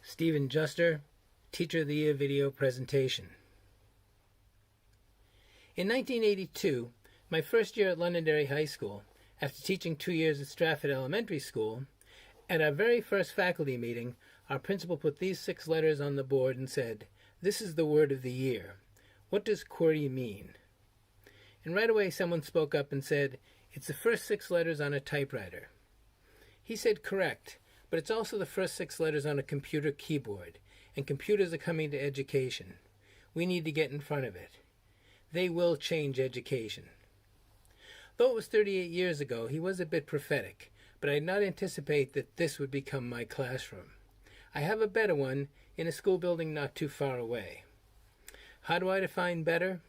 Steven Juster, Teacher of the Year video presentation. In 1982, my first year at Londonderry High School, after teaching 2 years at Stratford Elementary School, at our very first faculty meeting, our principal put these 6 letters on the board and said, "This is the word of the year. What does QWERTY mean?" And right away someone spoke up and said, "It's the first 6 letters on a typewriter." He said correct, but it's also the first 6 letters on a computer keyboard, and computers are coming to education. We need to get in front of it. They will change education. Though it was 38 years ago, he was a bit prophetic, but I did not anticipate that this would become my classroom. I have a better one in a school building not too far away. How do I define better?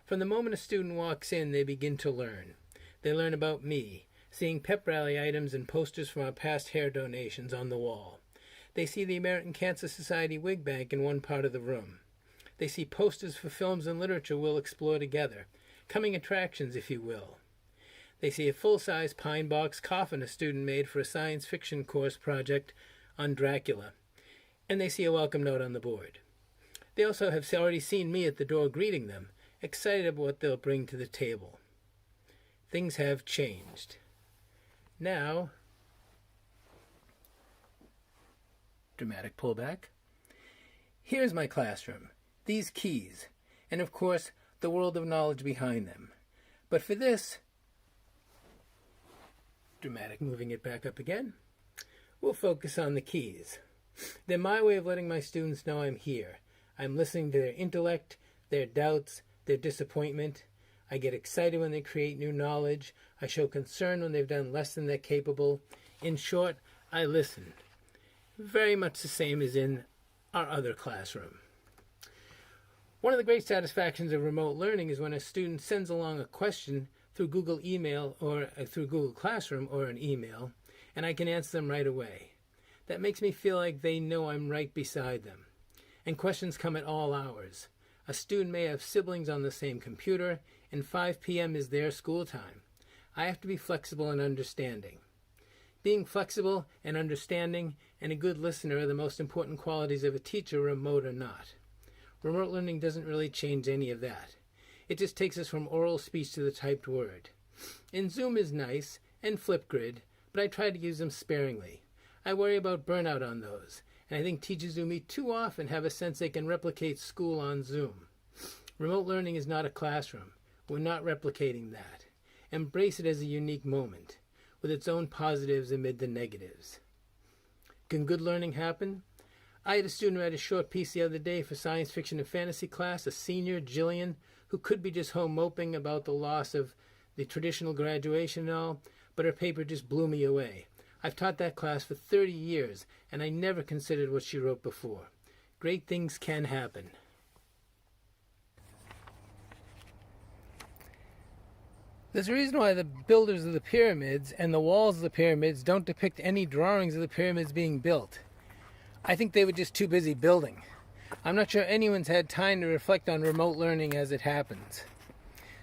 From the moment a student walks in, they begin to learn. They learn about me, seeing pep rally items and posters from our past hair donations on the wall. They see the American Cancer Society wig bank in one part of the room. They see posters for films and literature we'll explore together, coming attractions, if you will. They see a full-size pine box coffin a student made for a science fiction course project on Dracula, and they see a welcome note on the board. They also have already seen me at the door greeting them, excited about what they'll bring to the table. Things have changed. Now, dramatic pullback. Here's my classroom, these keys, and of course, the world of knowledge behind them. But for this, dramatic moving it back up again, we'll focus on the keys. They're my way of letting my students know I'm here. I'm listening to their intellect, their doubts, their disappointment. I get excited when they create new knowledge. I show concern when they've done less than they're capable. In short, I listen. Very much the same as in our other classroom. One of the great satisfactions of remote learning is when a student sends along a question through Google email or through Google Classroom or an email, and I can answer them right away. That makes me feel like they know I'm right beside them. And questions come at all hours. A student may have siblings on the same computer, and 5 p.m. is their school time. I have to be flexible and understanding. Being flexible and understanding and a good listener are the most important qualities of a teacher, remote or not. Remote learning doesn't really change any of that. It just takes us from oral speech to the typed word. And Zoom is nice, and Flipgrid, but I try to use them sparingly. I worry about burnout on those, and I think teachers who meet too often have a sense they can replicate school on Zoom. Remote learning is not a classroom. We're not replicating that. Embrace it as a unique moment, with its own positives amid the negatives. Can good learning happen? I had a student write a short piece the other day for science fiction and fantasy class, a senior, Jillian, who could be just home moping about the loss of the traditional graduation and all, but her paper just blew me away. I've taught that class for 30 years, and I never considered what she wrote before. Great things can happen. There's a reason why the builders of the pyramids and the walls of the pyramids don't depict any drawings of the pyramids being built. I think they were just too busy building. I'm not sure anyone's had time to reflect on remote learning as it happens.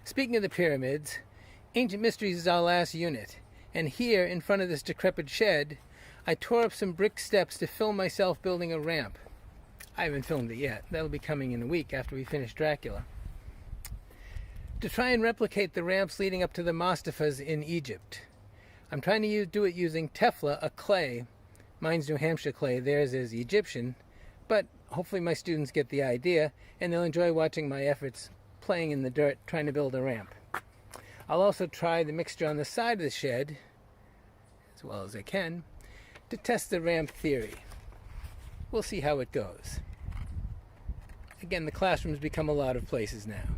Speaking of the pyramids, Ancient Mysteries is our last unit, and here, in front of this decrepit shed, I tore up some brick steps to film myself building a ramp. I haven't filmed it yet. That'll be coming in a week after we finish Dracula. To try and replicate the ramps leading up to the mastafas in Egypt. I'm trying to do it using Tefla, a clay. Mine's New Hampshire clay, theirs is Egyptian, but hopefully my students get the idea, and they'll enjoy watching my efforts playing in the dirt trying to build a ramp. I'll also try the mixture on the side of the shed, as well as I can, to test the ramp theory. We'll see how it goes. Again, the classroom's become a lot of places now.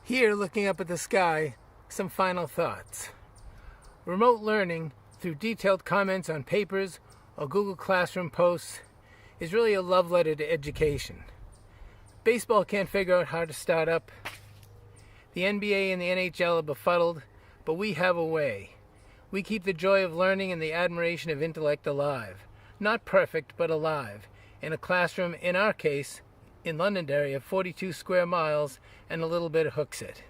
Here, looking up at the sky, some final thoughts. Remote learning, through detailed comments on papers or Google Classroom posts, is really a love letter to education. Baseball can't figure out how to start up. The NBA and the NHL are befuddled, but we have a way. We keep the joy of learning and the admiration of intellect alive. Not perfect, but alive. In a classroom, in our case, in Londonderry, of 42 square miles and a little bit of Hooksett.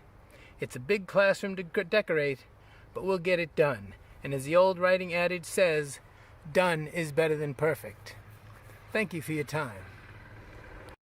It's a big classroom to decorate, but we'll get it done. And as the old writing adage says, Done is better than perfect. Thank you for your time.